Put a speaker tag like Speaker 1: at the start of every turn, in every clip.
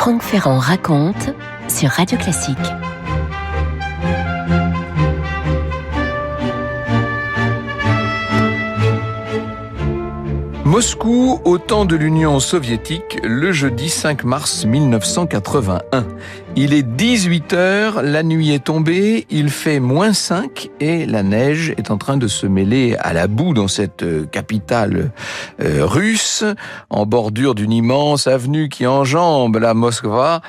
Speaker 1: Franck Ferrand raconte sur Radio Classique.
Speaker 2: Moscou, au temps de l'Union soviétique, le jeudi 5 mars 1981. Il est 18h, la nuit est tombée, il fait -5 et la neige est en train de se mêler à la boue dans cette capitale russe, en bordure d'une immense avenue qui enjambe la Moskva.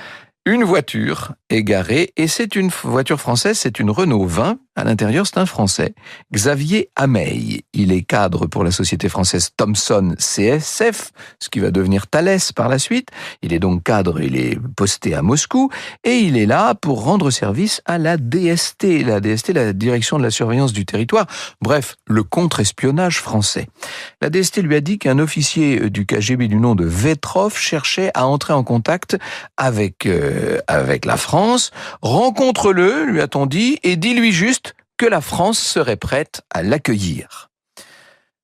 Speaker 2: Une voiture est garée et c'est une voiture française, c'est une Renault 20. À l'intérieur, c'est un Français, Xavier Hameil. Il est cadre pour la société française Thomson CSF, ce qui va devenir Thales par la suite. Il est donc cadre, il est posté à Moscou et il est là pour rendre service à la DST. La DST, la Direction de la Surveillance du Territoire. Bref, le contre-espionnage français. La DST lui a dit qu'un officier du KGB du nom de Vetrov cherchait à entrer en contact avec la France. Rencontre-le, lui a-t-on dit, et dis-lui juste que la France serait prête à l'accueillir.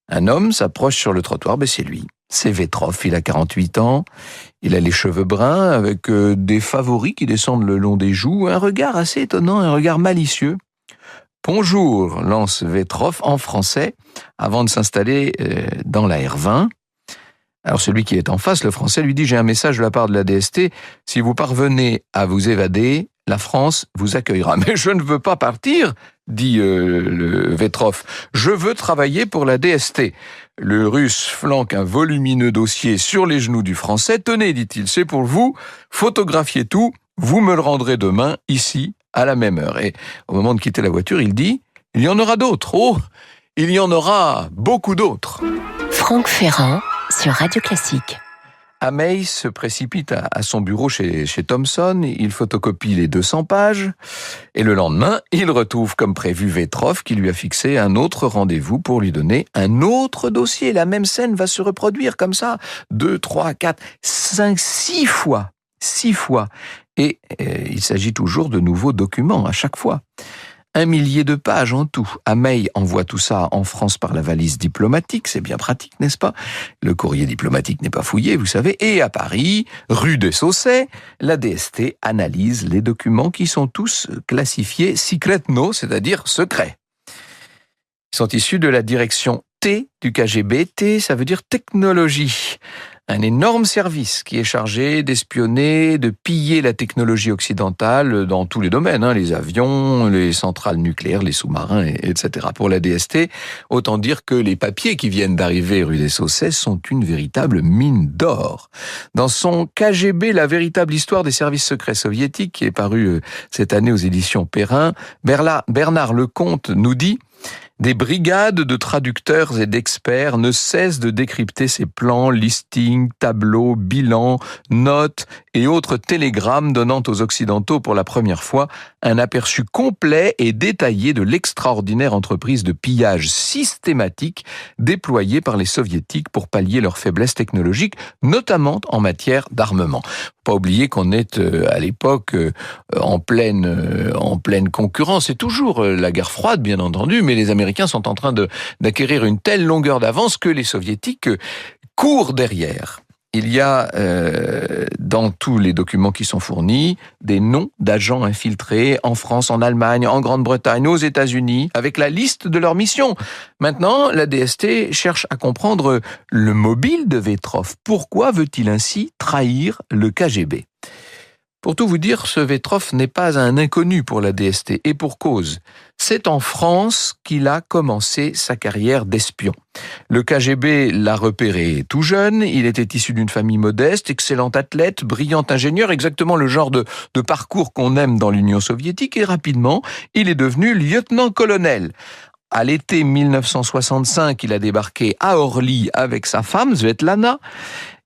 Speaker 2: Un homme s'approche sur le trottoir, c'est lui. C'est Vetrov, il a 48 ans, il a les cheveux bruns avec des favoris qui descendent le long des joues, un regard assez étonnant, un regard malicieux. « Bonjour », lance Vetrov en français, avant de s'installer dans la R20. Alors celui qui est en face, le français, lui dit « J'ai un message de la part de la DST, si vous parvenez à vous évader, la France vous accueillera. » « Mais je ne veux pas partir », dit le Vetrov. « Je veux travailler pour la DST. » Le Russe flanque un volumineux dossier sur les genoux du Français. « Tenez, dit-il, c'est pour vous, photographiez tout, vous me le rendrez demain, ici, à la même heure. » Et au moment de quitter la voiture, il dit « Il y en aura d'autres. Oh, il y en aura beaucoup d'autres. »
Speaker 1: Franck Ferrand sur Radio Classique.
Speaker 2: Hameil se précipite à son bureau chez Thomson, il photocopie les 200 pages, et le lendemain, il retrouve comme prévu Vetrov qui lui a fixé un autre rendez-vous pour lui donner un autre dossier. La même scène va se reproduire comme ça, 2, 3, 4, 5, 6 fois. 6 fois. Et il s'agit toujours de nouveaux documents à chaque fois. 1 millier de pages en tout. Hameil envoie tout ça en France par la valise diplomatique, c'est bien pratique, n'est-ce pas? Le courrier diplomatique n'est pas fouillé, vous savez. Et à Paris, rue des Saussets, la DST analyse les documents qui sont tous classifiés secretno, c'est-à-dire secrets. Ils sont issus de la direction T du KGB. T, ça veut dire technologie. Un énorme service qui est chargé d'espionner, de piller la technologie occidentale dans tous les domaines, les avions, les centrales nucléaires, les sous-marins, etc. Pour la DST, autant dire que les papiers qui viennent d'arriver rue des Saussets sont une véritable mine d'or. Dans son KGB, la véritable histoire des services secrets soviétiques, qui est paru cette année aux éditions Perrin, Bernard Lecomte nous dit: des brigades de traducteurs et d'experts ne cessent de décrypter ces plans, listings, tableaux, bilans, notes et autres télégrammes donnant aux Occidentaux pour la première fois un aperçu complet et détaillé de l'extraordinaire entreprise de pillage systématique déployée par les Soviétiques pour pallier leurs faiblesses technologiques, notamment en matière d'armement. Pas oublier qu'on est à l'époque en pleine concurrence. C'est toujours la guerre froide, bien entendu, mais les Américains sont en train d'acquérir une telle longueur d'avance que les Soviétiques courent derrière. Il y a dans tous les documents qui sont fournis des noms d'agents infiltrés en France, en Allemagne, en Grande-Bretagne, aux États-Unis, avec la liste de leurs missions. Maintenant, la DST cherche à comprendre le mobile de Vetrov. Pourquoi veut-il ainsi trahir le KGB ? Pour tout vous dire, ce Vetrov n'est pas un inconnu pour la DST, et pour cause. C'est en France qu'il a commencé sa carrière d'espion. Le KGB l'a repéré tout jeune, il était issu d'une famille modeste, excellent athlète, brillant ingénieur, exactement le genre de parcours qu'on aime dans l'Union soviétique, et rapidement, il est devenu lieutenant-colonel. À l'été 1965, il a débarqué à Orly avec sa femme, Svetlana,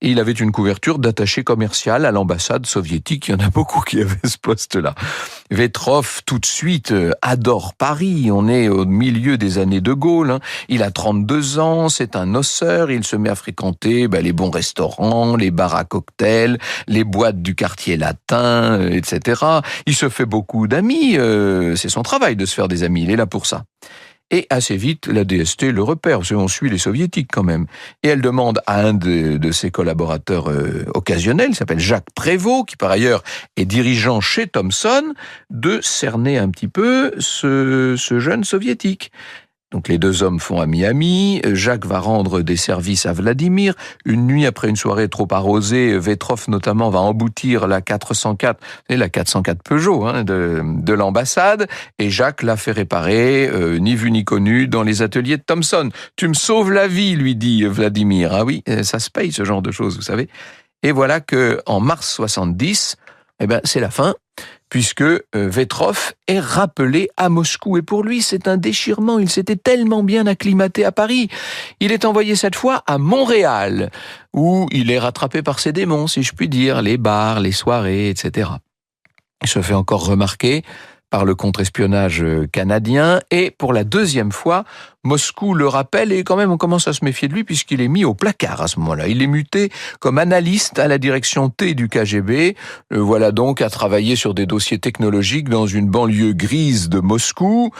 Speaker 2: et il avait une couverture d'attaché commercial à l'ambassade soviétique. Il y en a beaucoup qui avaient ce poste-là. Vetrov, tout de suite, adore Paris. On est au milieu des années de Gaulle. Il a 32 ans, c'est un noceur. Il se met à fréquenter les bons restaurants, les bars à cocktails, les boîtes du quartier latin, etc. Il se fait beaucoup d'amis. C'est son travail de se faire des amis. Il est là pour ça. Et assez vite, la DST le repère, parce qu'on suit les soviétiques quand même. Et elle demande à un de ses collaborateurs occasionnels, il s'appelle Jacques Prévost, qui par ailleurs est dirigeant chez Thomson, de cerner un petit peu ce jeune soviétique. Donc les deux hommes font ami-ami, Jacques va rendre des services à Vladimir. Une nuit après une soirée trop arrosée, Vetrov notamment va emboutir la 404, la 404 Peugeot de l'ambassade, et Jacques l'a fait réparer, ni vu ni connu, dans les ateliers de Thomson. « Tu me sauves la vie », lui dit Vladimir. Ah oui, ça se paye ce genre de choses, vous savez. Et voilà que en mars 70, c'est la fin, puisque Vetrov est rappelé à Moscou. Et pour lui, c'est un déchirement. Il s'était tellement bien acclimaté à Paris. Il est envoyé cette fois à Montréal, où il est rattrapé par ses démons, si je puis dire, les bars, les soirées, etc. Il se fait encore remarquer par le contre-espionnage canadien, et pour la deuxième fois, Moscou le rappelle, et quand même on commence à se méfier de lui puisqu'il est mis au placard à ce moment-là. Il est muté comme analyste à la direction T du KGB, voilà donc à travailler sur des dossiers technologiques dans une banlieue grise de Moscou.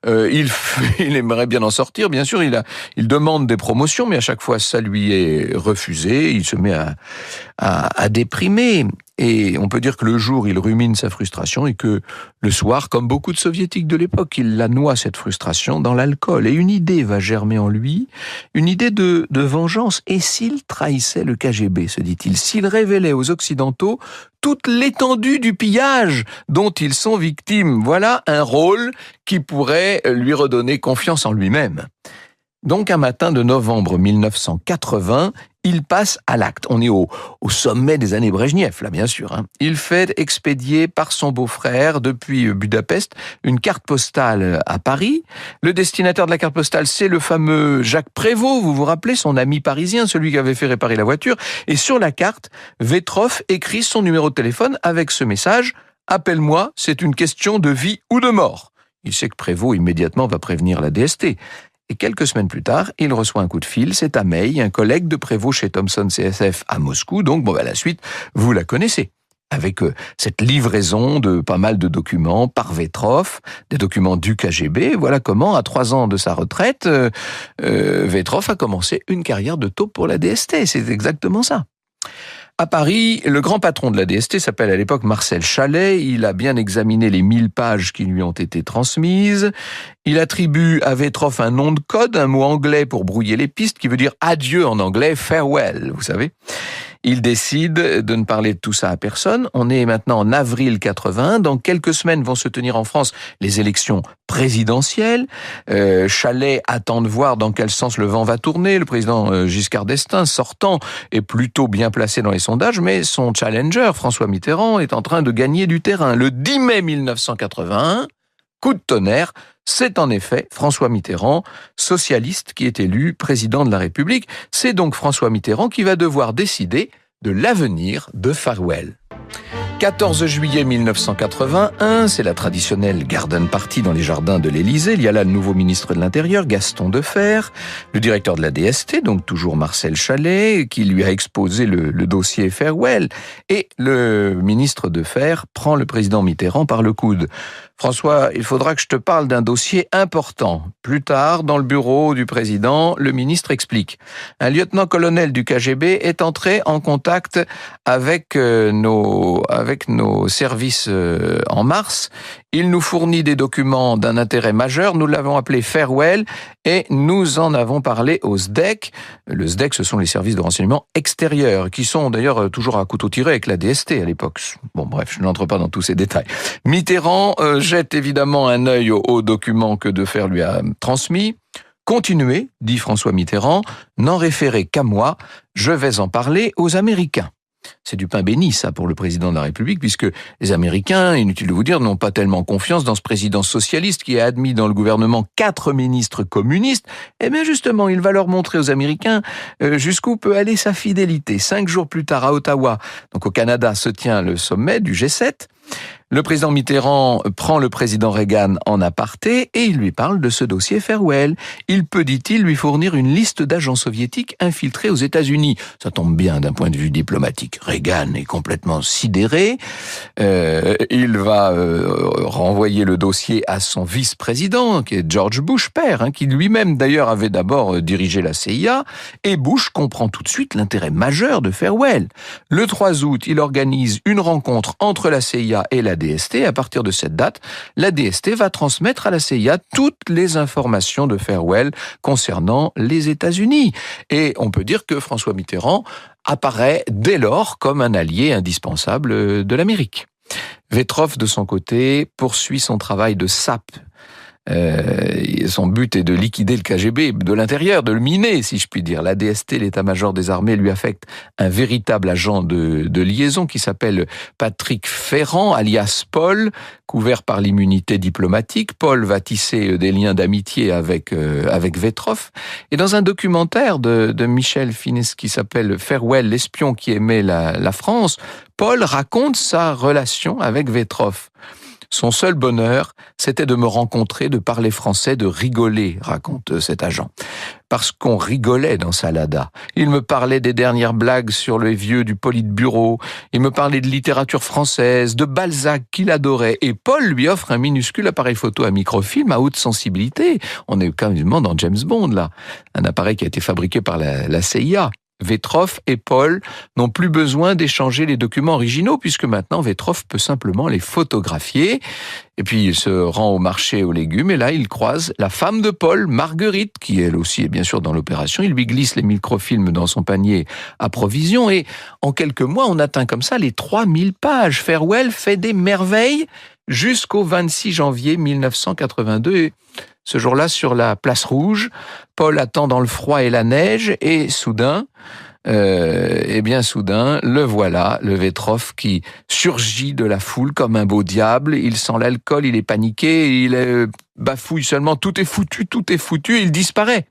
Speaker 2: Il aimerait bien en sortir, bien sûr, il demande des promotions, mais à chaque fois ça lui est refusé, il se met à déprimer. Et on peut dire que le jour, il rumine sa frustration et que le soir, comme beaucoup de soviétiques de l'époque, il la noie, cette frustration, dans l'alcool. Et une idée va germer en lui, une idée de vengeance. Et s'il trahissait le KGB, se dit-il, s'il révélait aux Occidentaux toute l'étendue du pillage dont ils sont victimes, voilà un rôle qui pourrait lui redonner confiance en lui-même. Donc un matin de novembre 1980, il passe à l'acte. On est au sommet des années Brejnev, là bien sûr. Il fait expédier par son beau-frère depuis Budapest une carte postale à Paris. Le destinataire de la carte postale, c'est le fameux Jacques Prévost, vous vous rappelez, son ami parisien, celui qui avait fait réparer la voiture. Et sur la carte, Vetrov écrit son numéro de téléphone avec ce message « Appelle-moi, c'est une question de vie ou de mort ». Il sait que Prévost immédiatement va prévenir la DST. Et quelques semaines plus tard, il reçoit un coup de fil, c'est Amey, un collègue de Prévost chez Thomson CSF à Moscou. Donc, la suite, vous la connaissez. Avec cette livraison de pas mal de documents par Vetrov, des documents du KGB. Voilà comment, à 3 ans de sa retraite, Vetrov a commencé une carrière de taupe pour la DST. C'est exactement ça. À Paris, le grand patron de la DST s'appelle à l'époque Marcel Chalet. Il a bien examiné les 1000 pages qui lui ont été transmises. Il attribue à Vetrov un nom de code, un mot anglais pour brouiller les pistes, qui veut dire adieu en anglais, farewell, vous savez. Il décide de ne parler de tout ça à personne. On est maintenant en avril 80. Dans quelques semaines vont se tenir en France les élections présidentielles. Chalet attend de voir dans quel sens le vent va tourner. Le président Giscard d'Estaing, sortant, est plutôt bien placé dans les sondages, mais son challenger, François Mitterrand, est en train de gagner du terrain. Le 10 mai 1981, coup de tonnerre, c'est en effet François Mitterrand, socialiste, qui est élu président de la République. C'est donc François Mitterrand qui va devoir décider de l'avenir de Farewell. 14 juillet 1981, c'est la traditionnelle garden party dans les jardins de l'Élysée. Il y a là le nouveau ministre de l'Intérieur, Gaston Defferre, le directeur de la DST, donc toujours Marcel Chalet, qui lui a exposé le dossier Farewell. Et le ministre Defferre prend le président Mitterrand par le coude. François, il faudra que je te parle d'un dossier important. Plus tard, dans le bureau du président, le ministre explique. Un lieutenant-colonel du KGB est entré en contact avec nos services en mars. Il nous fournit des documents d'un intérêt majeur. Nous l'avons appelé Farewell et nous en avons parlé au SDEC. Le SDEC, ce sont les services de renseignement extérieurs, qui sont d'ailleurs toujours à couteau tiré avec la DST à l'époque. Bon, bref, je n'entre pas dans tous ces détails. Mitterrand jette évidemment un œil aux documents que Defferre lui a transmis. Continuez, dit François Mitterrand, n'en référez qu'à moi, je vais en parler aux Américains. C'est du pain béni, ça, pour le président de la République, puisque les Américains, inutile de vous dire, n'ont pas tellement confiance dans ce président socialiste qui a admis dans le gouvernement 4 ministres communistes. Eh bien, justement, il va leur montrer aux Américains jusqu'où peut aller sa fidélité. 5 jours plus tard, à Ottawa, donc au Canada, se tient le sommet du G7. Le président Mitterrand prend le président Reagan en aparté et il lui parle de ce dossier Farewell. Il peut, dit-il, lui fournir une liste d'agents soviétiques infiltrés aux États-Unis. Ça tombe bien d'un point de vue diplomatique. Reagan est complètement sidéré. Il va renvoyer le dossier à son vice-président, qui est George Bush père, qui lui-même d'ailleurs avait d'abord dirigé la CIA. Et Bush comprend tout de suite l'intérêt majeur de Farewell. Le 3 août, il organise une rencontre entre la CIA et la DST. À partir de cette date, la DST va transmettre à la CIA toutes les informations de Farewell concernant les États-Unis. Et on peut dire que François Mitterrand apparaît dès lors comme un allié indispensable de l'Amérique. Vetrov, de son côté, poursuit son travail de sape. Son but est de liquider le KGB de l'intérieur, de le miner, si je puis dire. La DST, l'état-major des armées, lui affecte un véritable agent de liaison qui s'appelle Patrick Ferrand, alias Paul, couvert par l'immunité diplomatique. Paul va tisser des liens d'amitié avec Vetrov. Et dans un documentaire de Michel Finis qui s'appelle Farewell, l'espion qui aimait la France, Paul raconte sa relation avec Vetrov. Son seul bonheur, c'était de me rencontrer, de parler français, de rigoler, raconte cet agent. Parce qu'on rigolait dans sa Lada. Il me parlait des dernières blagues sur les vieux du Politburo. Il me parlait de littérature française, de Balzac qu'il adorait. Et Paul lui offre un minuscule appareil photo à microfilm à haute sensibilité. On est quasiment dans James Bond, là. Un appareil qui a été fabriqué par la CIA. Vetrov et Paul n'ont plus besoin d'échanger les documents originaux puisque maintenant Vetrov peut simplement les photographier. Et puis il se rend au marché aux légumes et là il croise la femme de Paul, Marguerite, qui elle aussi est bien sûr dans l'opération. Il lui glisse les microfilms dans son panier à provision et en quelques mois on atteint comme ça les 3000 pages. Farewell fait des merveilles jusqu'au 26 janvier 1982. Et ce jour-là, sur la place Rouge, Paul attend dans le froid et la neige, et soudain, le voilà, le Vetrov, qui surgit de la foule comme un beau diable. Il sent l'alcool, il est paniqué, il bafouille seulement, tout est foutu, et il disparaît.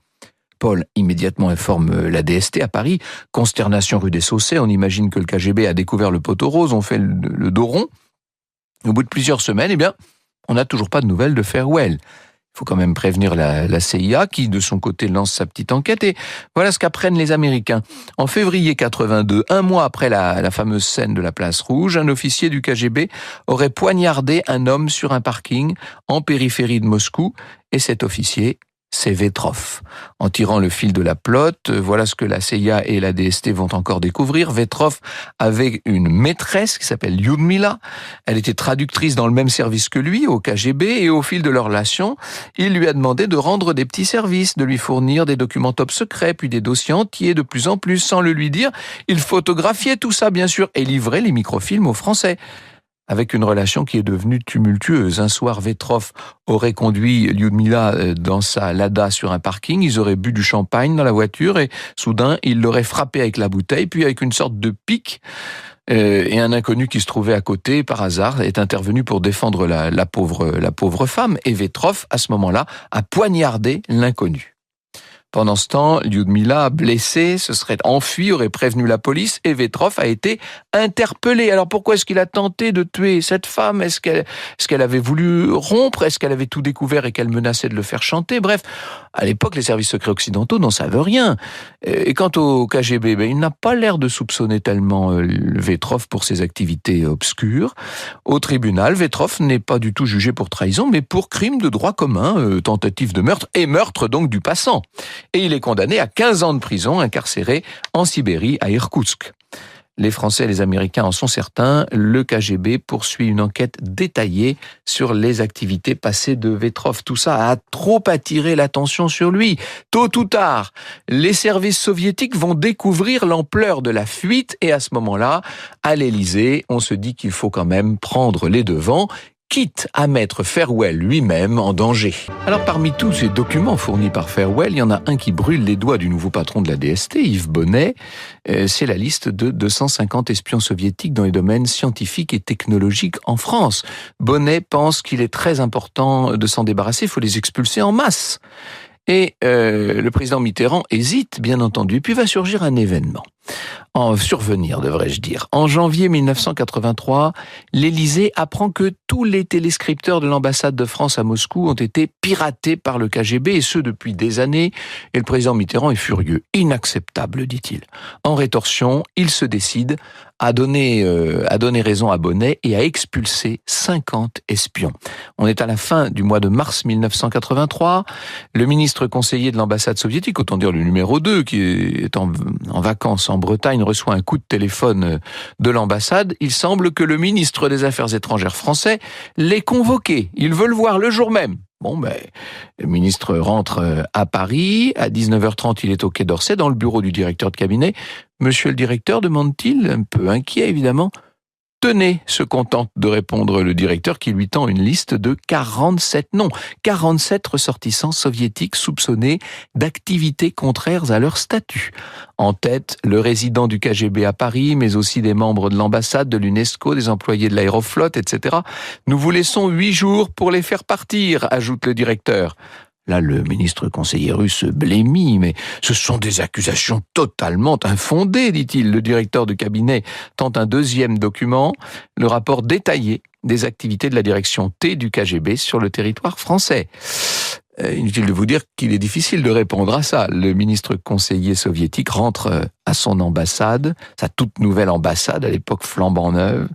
Speaker 2: Paul immédiatement informe la DST à Paris. Consternation rue des Saussaies, on imagine que le KGB a découvert le poteau rose, on fait le dos rond. Au bout de plusieurs semaines, on n'a toujours pas de nouvelles de Farewell. Il faut quand même prévenir la CIA qui, de son côté, lance sa petite enquête. Et voilà ce qu'apprennent les Américains. En février 82, un mois après la fameuse scène de la place Rouge, un officier du KGB aurait poignardé un homme sur un parking en périphérie de Moscou. Et cet officier, c'est Vetrov. En tirant le fil de la pelote, voilà ce que la CIA et la DST vont encore découvrir. Vetrov avait une maîtresse qui s'appelle Lyudmila. Elle était traductrice dans le même service que lui, au KGB, et au fil de leur relation, il lui a demandé de rendre des petits services, de lui fournir des documents top secrets, puis des dossiers entiers, de plus en plus, sans le lui dire. Il photographiait tout ça, bien sûr, et livrait les microfilms aux Français. Avec une relation qui est devenue tumultueuse. Un soir, Vetrov aurait conduit Lyudmila dans sa Lada sur un parking. Ils auraient bu du champagne dans la voiture et soudain, il l'aurait frappé avec la bouteille, puis avec une sorte de pic. Et un inconnu qui se trouvait à côté, par hasard, est intervenu pour défendre la pauvre femme. Et Vetrov, à ce moment-là, a poignardé l'inconnu. Pendant ce temps, Lyudmila, blessée, se serait enfuie, aurait prévenu la police et Vetrov a été interpellé. Alors pourquoi est-ce qu'il a tenté de tuer cette femme ? Est-ce qu'elle avait voulu rompre ? Est-ce qu'elle avait tout découvert et qu'elle menaçait de le faire chanter ? Bref, à l'époque, les services secrets occidentaux n'en savaient rien. Et quant au KGB, il n'a pas l'air de soupçonner tellement Vetrov pour ses activités obscures. Au tribunal, Vetrov n'est pas du tout jugé pour trahison, mais pour crime de droit commun, tentative de meurtre et meurtre donc du passant. Et il est condamné à 15 ans de prison, incarcéré en Sibérie, à Irkoutsk. Les Français et les Américains en sont certains, le KGB poursuit une enquête détaillée sur les activités passées de Vetrov. Tout ça a trop attiré l'attention sur lui. Tôt ou tard, les services soviétiques vont découvrir l'ampleur de la fuite et à ce moment-là, à l'Élysée, on se dit qu'il faut quand même prendre les devants, quitte à mettre Farewell lui-même en danger. Alors parmi tous ces documents fournis par Farewell, il y en a un qui brûle les doigts du nouveau patron de la DST, Yves Bonnet. C'est la liste de 250 espions soviétiques dans les domaines scientifiques et technologiques en France. Bonnet pense qu'il est très important de s'en débarrasser, il faut les expulser en masse. Et le président Mitterrand hésite, bien entendu, puis va surgir un événement. survenir, devrais-je dire. En janvier 1983, l'Élysée apprend que tous les téléscripteurs de l'ambassade de France à Moscou ont été piratés par le KGB, et ce depuis des années, et le président Mitterrand est furieux. Inacceptable, dit-il. En rétorsion, il se décide à donner raison à Bonnet et à expulser 50 espions. On est à la fin du mois de mars 1983. Le ministre conseiller de l'ambassade soviétique, autant dire le numéro 2, qui est en vacances en Bretagne, reçoit un coup de téléphone de l'ambassade. Il semble que le ministre des Affaires étrangères français l'ait convoqué. Il veut le voir le jour même. Le ministre rentre à Paris. À 19h30, il est au Quai d'Orsay, dans le bureau du directeur de cabinet. Monsieur le directeur, demande-t-il, un peu inquiet évidemment. Tenez, se contente de répondre le directeur, qui lui tend une liste de 47 noms. 47 ressortissants soviétiques soupçonnés d'activités contraires à leur statut. En tête, le résident du KGB à Paris, mais aussi des membres de l'ambassade, de l'UNESCO, des employés de l'aéroflotte, etc. Nous vous laissons 8 jours pour les faire partir, ajoute le directeur. Là, le ministre conseiller russe blêmit, mais ce sont des accusations totalement infondées, dit-il. Le directeur de cabinet tente un deuxième document, le rapport détaillé des activités de la direction T du KGB sur le territoire français. Inutile de vous dire qu'il est difficile de répondre à ça. Le ministre conseiller soviétique rentre à son ambassade, sa toute nouvelle ambassade, à l'époque flambant neuve.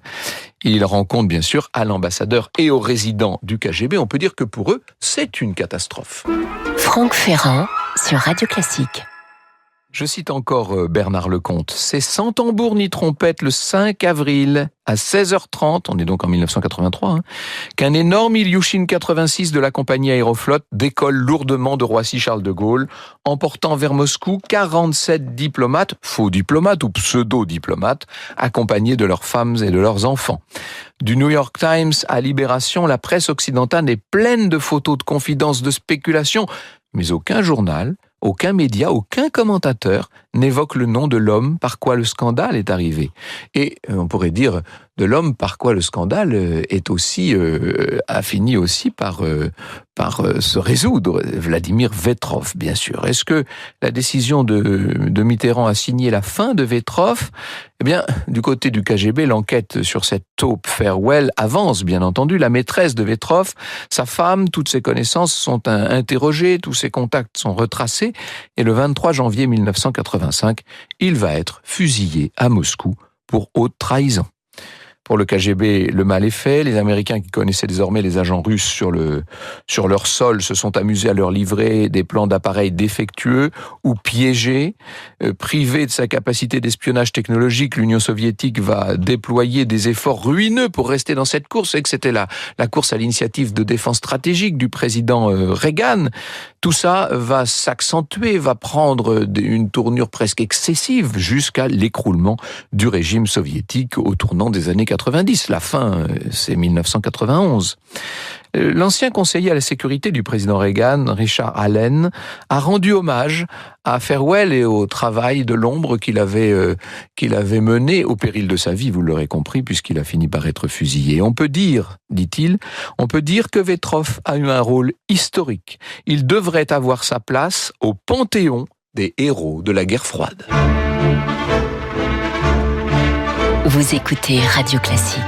Speaker 2: Il rend compte, bien sûr, à l'ambassadeur et aux résidents du KGB. On peut dire que pour eux, c'est une catastrophe.
Speaker 1: Franck Ferrand sur Radio Classique.
Speaker 2: Je cite encore Bernard Lecomte. C'est sans tambour ni trompette le 5 avril à 16h30, on est donc en 1983, qu'un énorme Ilyushin 86 de la compagnie Aéroflot décolle lourdement de Roissy-Charles de Gaulle, emportant vers Moscou 47 diplomates, faux diplomates ou pseudo-diplomates, accompagnés de leurs femmes et de leurs enfants. Du New York Times à Libération, la presse occidentale est pleine de photos de confidences, de spéculations, mais aucun journal, aucun média, aucun commentateur n'évoque le nom de l'homme par quoi le scandale est arrivé. Et on pourrait dire de l'homme par quoi le scandale est aussi a fini aussi par se résoudre. Vladimir Vetrov, bien sûr. Est-ce que la décision de Mitterrand a signé la fin de Vetrov? Eh bien, du côté du KGB, l'enquête sur cette taupe Farewell avance, bien entendu. La maîtresse de Vetrov, sa femme, toutes ses connaissances sont interrogées, tous ses contacts sont retracés, et le 23 janvier 1985, il va être fusillé à Moscou pour haute trahison. Pour le KGB, le mal est fait. Les Américains, qui connaissaient désormais les agents russes sur leur sol, se sont amusés à leur livrer des plans d'appareils défectueux ou piégés. Privée de sa capacité d'espionnage technologique, l'Union soviétique va déployer des efforts ruineux pour rester dans cette course, et que c'était la course à l'initiative de défense stratégique du président Reagan. Tout ça va s'accentuer, va prendre une tournure presque excessive jusqu'à l'écroulement du régime soviétique au tournant des années 90. La fin, c'est 1991. L'ancien conseiller à la sécurité du président Reagan, Richard Allen, a rendu hommage à Farewell et au travail de l'ombre qu'il avait mené au péril de sa vie, vous l'aurez compris, puisqu'il a fini par être fusillé. On peut dire, dit-il, que Vetrov a eu un rôle historique. Il devrait avoir sa place au panthéon des héros de la guerre froide.
Speaker 1: Vous écoutez Radio Classique.